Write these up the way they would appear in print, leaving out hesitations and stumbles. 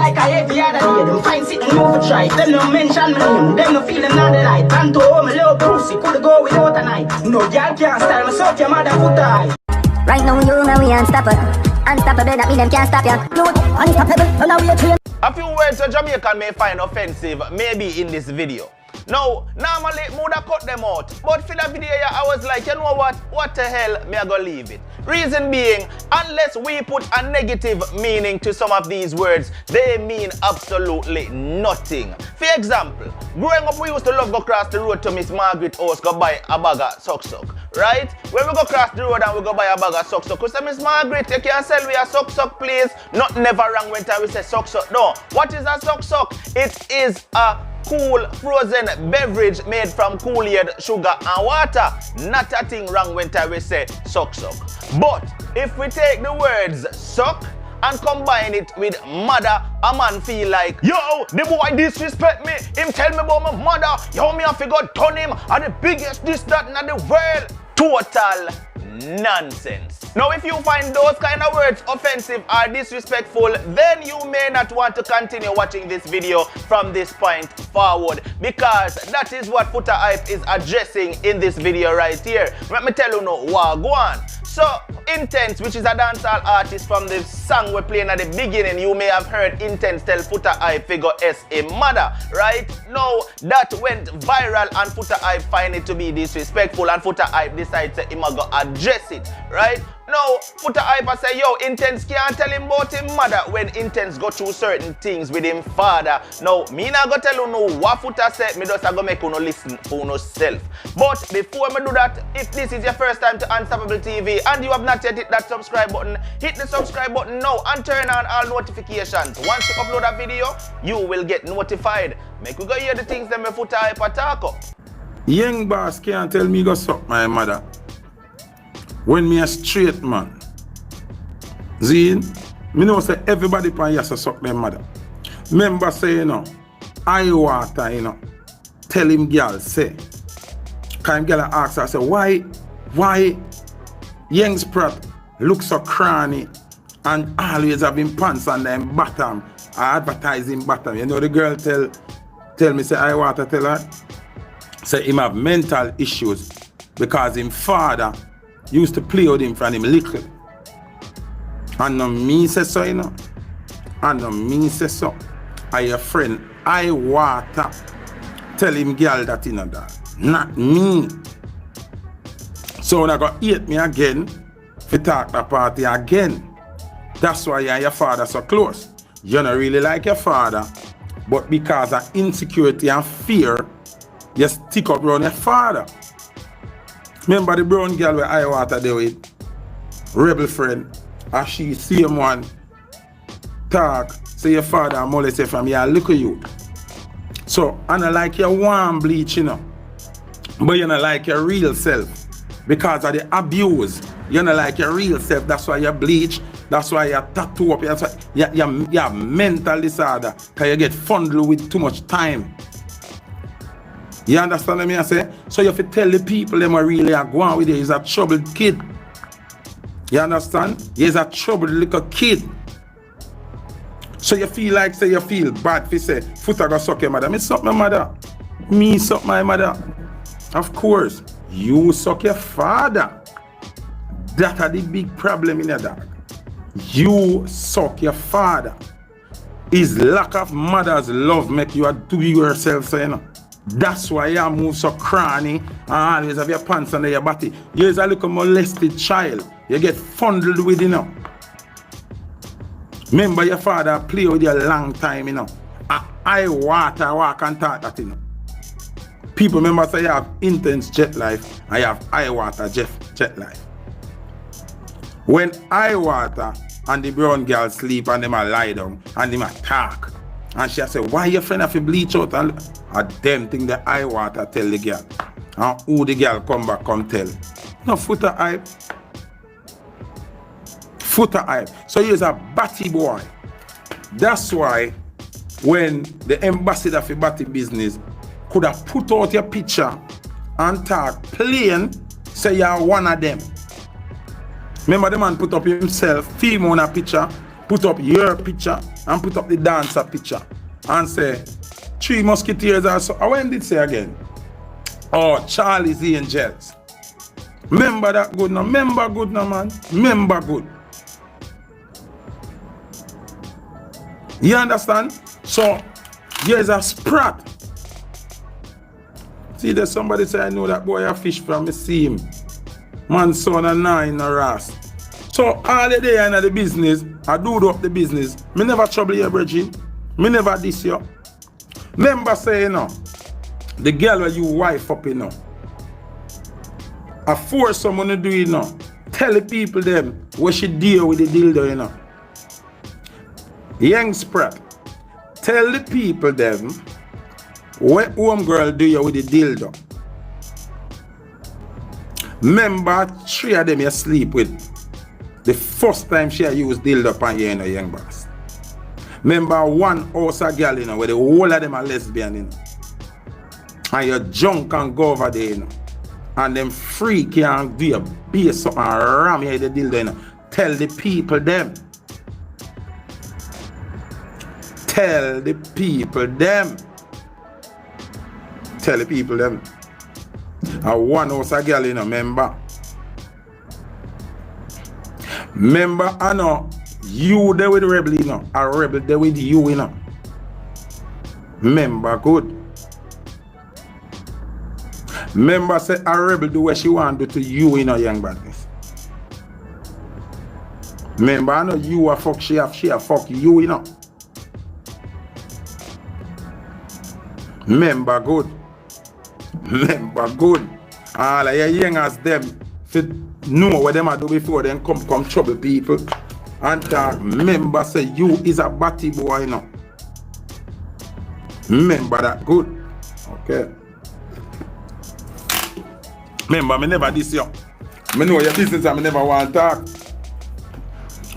like I every other day. Them find sitting move a try. Them no mention my name. Them no feel them not the light. And to home a little pussy could go without a night. No girl can't style me, suck your mother footah. Right now you know we unstoppable. Unstoppable, that mean them can't stop ya. No, unstoppable, now we are trained. A few words a Jamaican may find offensive, maybe in this video. Now, normally, I would have cut them out. But for the video, I was like, you know what the hell, me I go leave it. Reason being, unless we put a negative meaning to some of these words, they mean absolutely nothing. For example, growing up, we used to love go cross the road to Miss Margaret's house, go buy a bag of suck-suck, right? When we go cross the road and we go buy a bag of suck-suck, we say, Miss Margaret, you can sell me a suck-suck, please. Not never wrong when we say suck-suck. No, what is a suck-suck? It is a cool frozen beverage made from Kool-Aid, sugar and water. Not a thing wrong when we say suck-suck. But if we take the words suck and combine it with mother, a man feel like, yo, the boy disrespect me. Him tell me about my mother. Yo, me I figure turn him are the biggest this, that in the world. Total nonsense. Now, if you find those kind of words offensive or disrespectful, then you may not want to continue watching this video from this point forward, because that is what Foota Hype is addressing in this video right here. Let me tell you now, what go on. So, Intence, which is a dancehall artist from the song we're playing at the beginning, you may have heard Intence tell Foota Hype figure S a mother, right? Now, that went viral and Foota Hype find it to be disrespectful and Foota Hype decides that him go address it, right? Now, Foota Hype say, yo, Intence can't tell him about him mother when Intence go through certain things with him father. Now, me not go tell you no what Foota said, me just go make you no listen for yourself. But before me do that, if this is your first time to Unstoppable TV and you have not yet hit that subscribe button, hit the subscribe button now and turn on all notifications. Once you upload a video, you will get notified. Make we go hear the things that me Foota Hype attack up. Young boss can't tell me go suck my mother when me a straight man. Zine, me know say everybody pan yes to suck their mother. Remember say, you know, I water, you know, tell him girl, say, can girl ask her, say, why young sprat look so cranny and always having pants on them bottom, advertising bottom. You know the girl tell me, say, I water, tell her, say him have mental issues because him father used to play with him from him little. And no me say so, you know. And no me say so. I your friend, I water. Tell him girl that you know that. Not me. So when I go hate me again, if you talk the party again. That's why you and your father so close. You don't really like your father, but because of insecurity and fear, you stick up around your father. Remember the brown girl where I water there with rebel friend, as she same one talk, say your father molest you from here, look at you. So I don't like your warm bleach, you know. But you don't like your real self. Because of the abuse. You don't like your real self. That's why you bleach. That's why you tattoo up. That's why you have mental disorder. Because you get fondled with too much time. You understand what I say? So you have to tell the people them are really going with you. He's a troubled kid. You understand? He's a troubled little kid. So you feel like, say you feel bad if you say, Foota go suck your mother. Me suck my mother. Me suck my mother. Of course, you suck your father. That are the big problem in your dog. You suck your father. His lack of mother's love make you do yourself, so you know. That's why you move so cranny and always have your pants under your body. You're a little molested child. You get fondled with, you know. Remember your father play with you a long time, you know. I water, walk and talk that, you know. People remember say you have Intence jet life and you have I water jet life. When I water and the brown girl sleep and them a lie down and them a talk. And she say, why your friend have to bleach out? And a damn thing that I water tell the girl. And who the girl come back come tell. No, Foota Hype. Foota Hype. So he's a batty boy. That's why when the ambassador for batty business could have put out your picture and talk plain, say you're one of them. Remember the man put up himself, film on a picture, put up your picture and put up the dancer picture and say, Three Musketeers or so. When did say again? Oh, Charlie's Angels. Remember that good now. Remember good now, man. Remember good. You understand? So, here's a sprat. See, there's somebody say, I know that boy a fish from me see him. Man, son, and nine in a ras. So, all the day in the business, I do up the business. Me never trouble you, Bridget. Me never diss you. Remember say, you know, the girl where you wife up, you know, I force someone to do it, you know. Tell the people them what she deal with the dildo, you know. Young sprat, tell the people them what home girl do you with the dildo. Remember 3 of them you sleep with the first time she used dildo upon you, you know, young boss. Remember 1 house a girl, you know, where the whole of them are lesbian, you know. And you junk and go over there, you know. And them freak you and do your base something and ram you the dildo, you know. Tell the people them. Tell the people them. Tell the people them. And 1 house a girl, you know, remember. Remember, I know, you there with the rebel, you know. A rebel there with you, you know. Remember, good. Remember, say a rebel do what she want to do to you, you know, young badness. Remember, I know you a fuck, she a fuck you, you know. Remember, good. Remember, good. All of your youngers, them, if know what them a do before them come trouble people. And remember, say you is a batty boy, you know. Remember that, good. Okay. Remember, me never diss you. Me know your business and me never want to talk.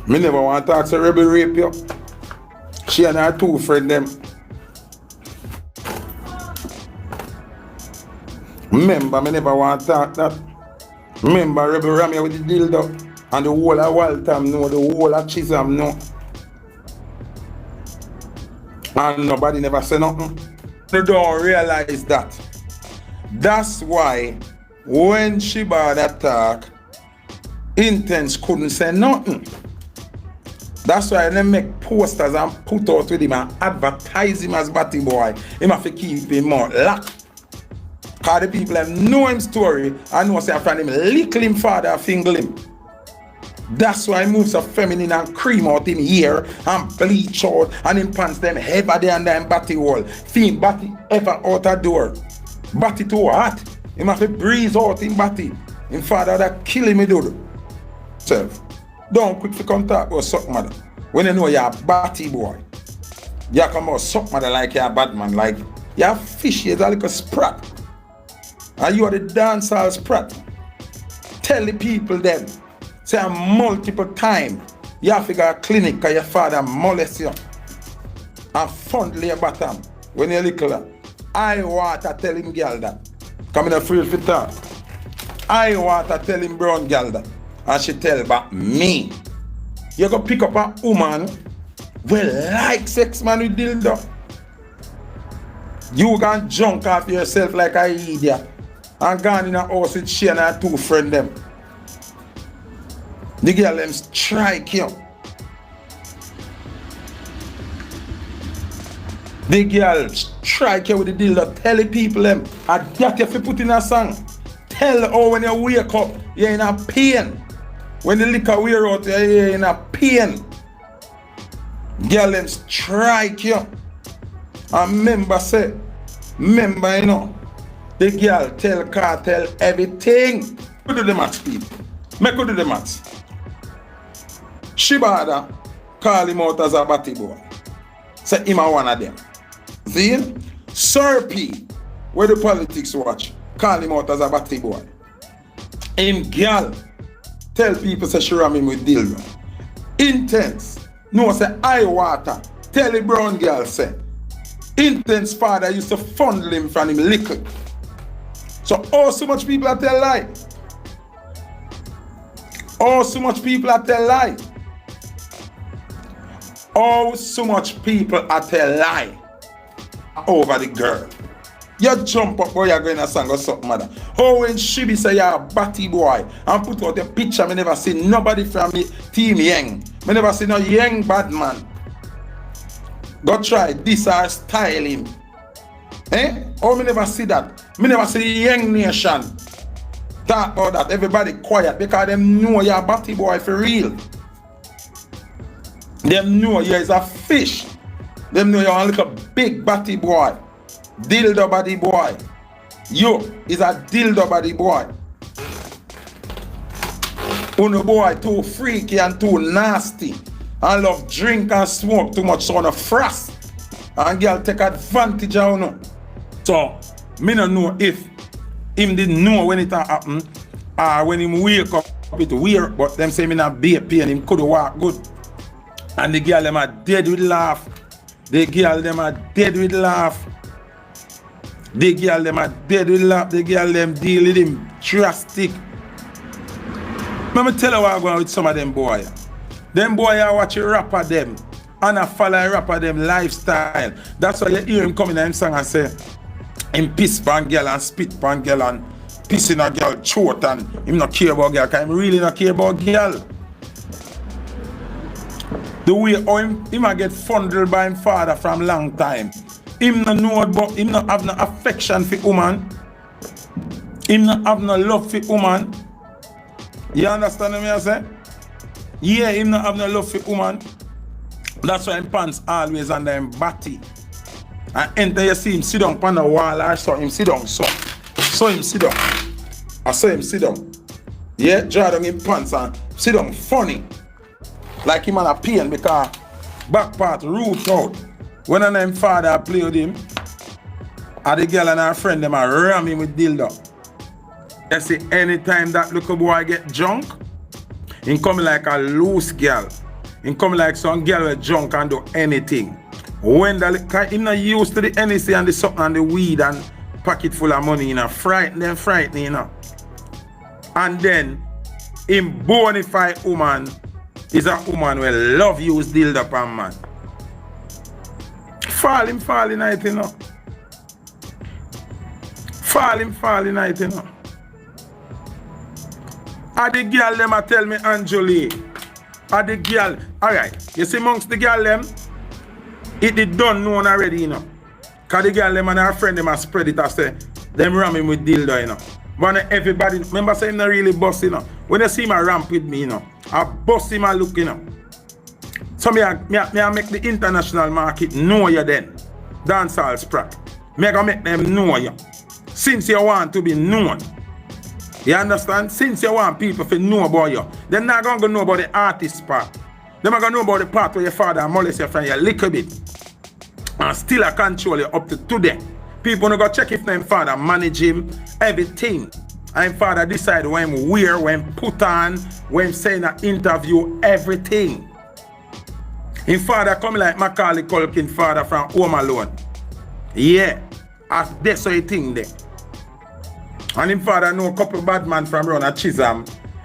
Me never want to talk, so rebel rape you. She and her 2 friends them. Remember, me never want to talk that. Remember, rebel ram you with the dildo. And the whole of Waltham know, the whole of Chisholm know. And nobody never say nothing. They don't realize that. That's why when she bought that talk, Intence couldn't say nothing. That's why they make posters and put out with him and advertise him as Batty Boy. He have to keep him more locked. Because the people have know him story and know say from him lickle him father fingle him. That's why he moves so feminine and cream out him hair and bleach out and him pants them heavier than them Batty wall. Feel Batty ever out a door. Batty too hot. He have to breeze out in Batty. In father that kill him dude. So, don't quick to come talk about suck mother. When you know you're a Batty boy. You come out suck mother like you're a bad man. Like you're fishy as a little sprat. And you are the dancehall sprat. Tell the people them. Say multiple times. You have to go to a clinic because your father molest you. And fondle your bottom. When you're little. I want to tell him girl that. Come in a free for talk. I want to tell him brown girl that. And she tell about me. You go pick up a woman well like sex man with dildo. You can junk off yourself like a idiot. And gone in a house with she and her 2 friends them. The girl them strike you. The girl strike you with the dildo. Tell the people them. And that if you put in a song. Tell how when you wake up, you're in a pain. When the liquor wear out, you're in a pain. Girl them strike you. And remember say, remember you know, the girl tell cartel everything. Go do the maths people. Make go do the maths. Shibada call him out as a Batty boy. Say him a one of them. See? Serpy, where the politics watch, call him out as a Batty boy. Him girl tell people say she ram him with dildo. Intence, no say I water. Tell the brown girl say. Intence father used to fondle him from him little. So so much people are tell lie. So much people are tell lie. Oh, so much people are tell lie over the girl. You jump up, boy, you're going to sing or something, mother. Oh, when she be say you're a batty boy and put out a picture, me never see nobody from the team Yang. Me never see no Yang bad man. Go try this or style him. Eh? Oh, me never see that. Me never see the Yang nation talk about that. Everybody quiet because them know you're a batty boy for real. Them know you is a fish. Them know you're a little big batty boy. Dildo body boy. You is a dildo body boy. Uno boy too freaky and too nasty. And love drink and smoke too much so on a frost. And girl take advantage of uno. So, me no know if him didn't know when it happened or when him wake up it weird, but them say me not be a pain, him could walk good. And the girl them are dead with laugh. The girl them are dead with laugh. The girl them are dead with laugh. The girl them deal with him drastic. Let me tell you what I'm going with some of them boy. Them boy are watching rapper them and I follow rapper them lifestyle. That's why you hear him coming in him song and say him piss pan girl and spit pan girl and piss in a girl throat and him not care about girl because him really not care about girl. The way how him a get fondled by him father from long time. Him no know about, him not have no affection for woman. Him not have no love for woman. You understand what I say? Yeah, him not have no love for woman. That's why him pants always under him body. And enter you see him sit down on the wall, I saw him sit down so. So him sit down. I saw him sit down. Yeah, draw down him pants and sit down funny. Like him on a pain because back part root out. When him father play with him, and the girl and her friend them a ram him with dildo. You see, anytime that little boy get drunk, he come like a loose girl. He come like some girl with drunk and do anything. When the him not used to the NEC and the something and the weed and pocket full of money, you know, frightening, you know. And then him bonafide woman is a woman who love use dildo pan man. Falling night, you know. Falling night, you know. And the girl them a tell me Angeli. And the girl, alright, you see amongst the girl them, it did done known already, you know. Cause the girl them and her friend them a spread it and say, them ram him with dildo, you know. But everybody, remember say him not really boss, you know. When you see him a ramp with me, you know, I bust him a look, you know. So me I make the international market know you then. Dancehall sprat. Me I make them know you. Since you want to be known. You understand? Since you want people to know about you, they're not going to know about the artist part. They're not going to know about the part where your father molest you from you a little bit. And still I control you up to today. People don't go check if their father manage him, everything. And father decide when wear, when put on, when say in an interview, everything. His father come like Macaulay Culkin father from Home Alone. Yeah, that's how you think there. And his father know a couple bad man from around a Chisholm,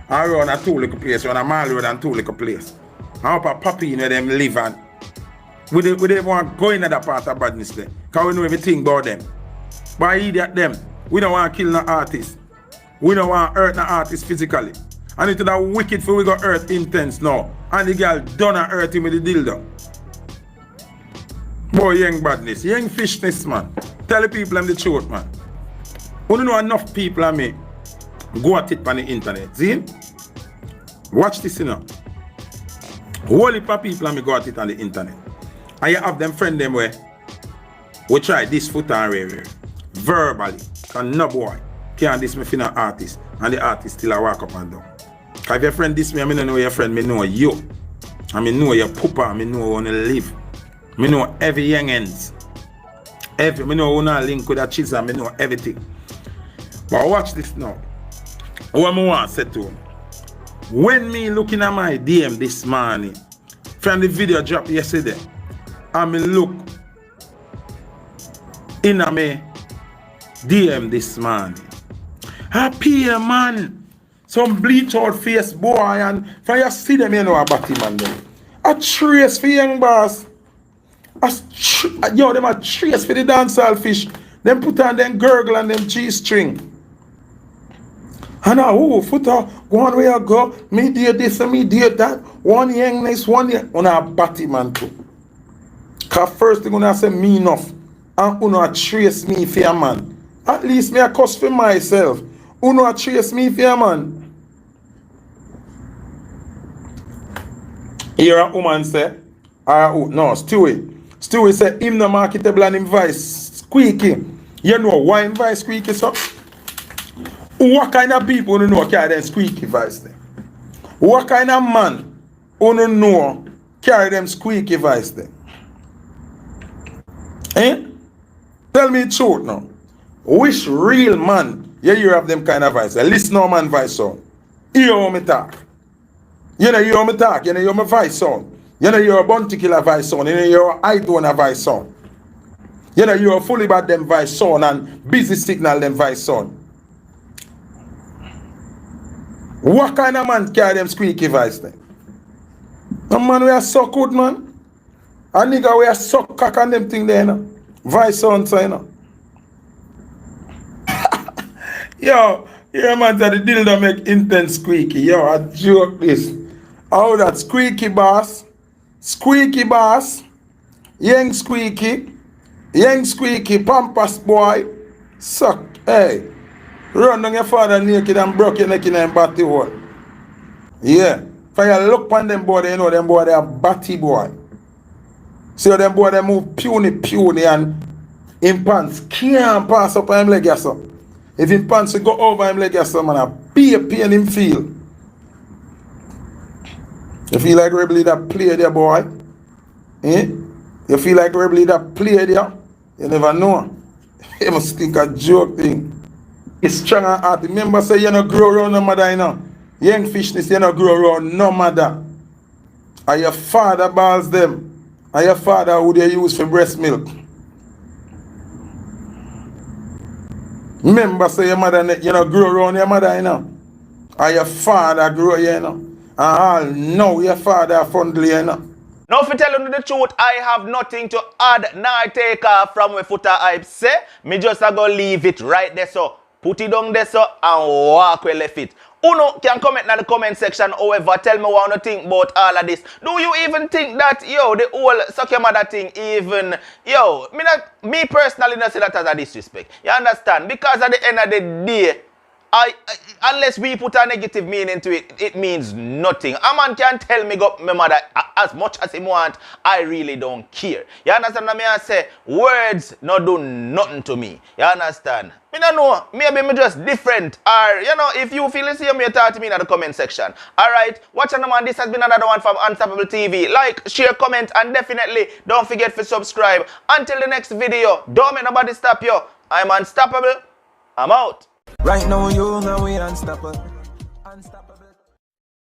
and around a two little place, around a Mall Road and two little place. And up a puppy where them live and we don't want to go in that part of badness there. Because we know everything about them. But idiot them, we don't want to kill no artist. We don't want to hurt no artist physically. And it's that wicked for we got hurt Intence now. And the girl done hurt him with the dildo. Boy, young badness, young fishness, man. Tell the people I'm the truth, man. We don't know enough people I me go at it on the internet. See? Watch this, you know. Whole heap of people I me go at it on the internet. And you have them friend them where we try this Foota REVEALS verbally. Because no boy can't this me for no artist. And the artist still a walk up and down. Because if your friend this me, I don't know your friend, I know you. I know your pooper, I know how you live. I know every young ends. I know how you link with a Chisholm, I know everything. But watch this now. What I want to say to him. When me looking at my DM this morning, from the video dropped yesterday, and me look in my DM this morning. Happy man. Some bleach out face boy and for you see them you know about him and them. A trace for young boss. Yo, them a trace for the dancehall fish. Them put on them gurgle and them G-string. And now, Foota, go on where you go. Me did this and me did that. One young nice, one young. On a batty man too. Cause first thing gonna say me enough. And uno a trace me for a man. At least me a cuss for myself. Uno a trace me for a man. Here a woman say, no, Stewie. Stewie say him no marketable and him voice squeaky. You know why him voice squeaky so? What kind of people you know carry them squeaky voice there? What kind of man you know carry them squeaky voice there? Eh? Tell me the truth now. Which real man you hear of them kind of voice? A listen no man voice sound. Hear how me talk. You know, you hear me talk, you know, you hear my voice sound. You know, you're a bounty killer voice sound, you know, you're a high donor voice sound. You know, you're fully bad them voice sound and busy signal them voice sound. What kind of man carry them squeaky voice then? A man we are so good, man. A nigga we are so cock on them thing there, you know. Voice sound, so, you know. Yo, yeah, man, that the dildo make Intence squeaky. Yo, I joke this. How that squeaky boss, young squeaky, pampas boy, suck, hey, run down your father naked and broke your neck in a batty hole. Yeah, if you look on them boy, you know them boy they are batty boy. So them boy they move puny and in pants can't pass up on him leg so. If him pants go over him leg so man, a pain him feel. You feel like Rebel that play there, boy? Eh? You feel like Rebel that play there? You never know. You must think a joke thing. It's strong and hard. Remember, say you don't grow around no mother, you know. Young fishness, you don't grow around no mother. And your father balls them. And your father who they use for breast milk. Remember, say your mother, you don't grow around your mother, you know. And your father grow you, you know. No, your father fondly, you know. Now, if you tell you the truth, I have nothing to add, nor take off from what Foota hype say. Me just a go leave it right there, so. Put it down there, so, and walk where left it. Uno can comment in the comment section, however, tell me what you think about all of this. Do you even think that, yo, the whole suck your mother thing even, yo, me personally not see that as a disrespect. You understand? Because at the end of the day, unless we put a negative meaning to it, it means nothing. A man can tell me go my mother as much as he want. I really don't care. You understand what I say? Words not do nothing to me. You understand? Me don't know. Maybe me just different. Or, you know, if you feel the same, you talk to me in the comment section. Alright? Watch on the man. This has been another one from Unstoppable TV. Like, share, comment, and definitely don't forget to subscribe. Until the next video, don't make nobody stop you. I'm Unstoppable. I'm out. Right now, you know we unstoppable. Unstoppable.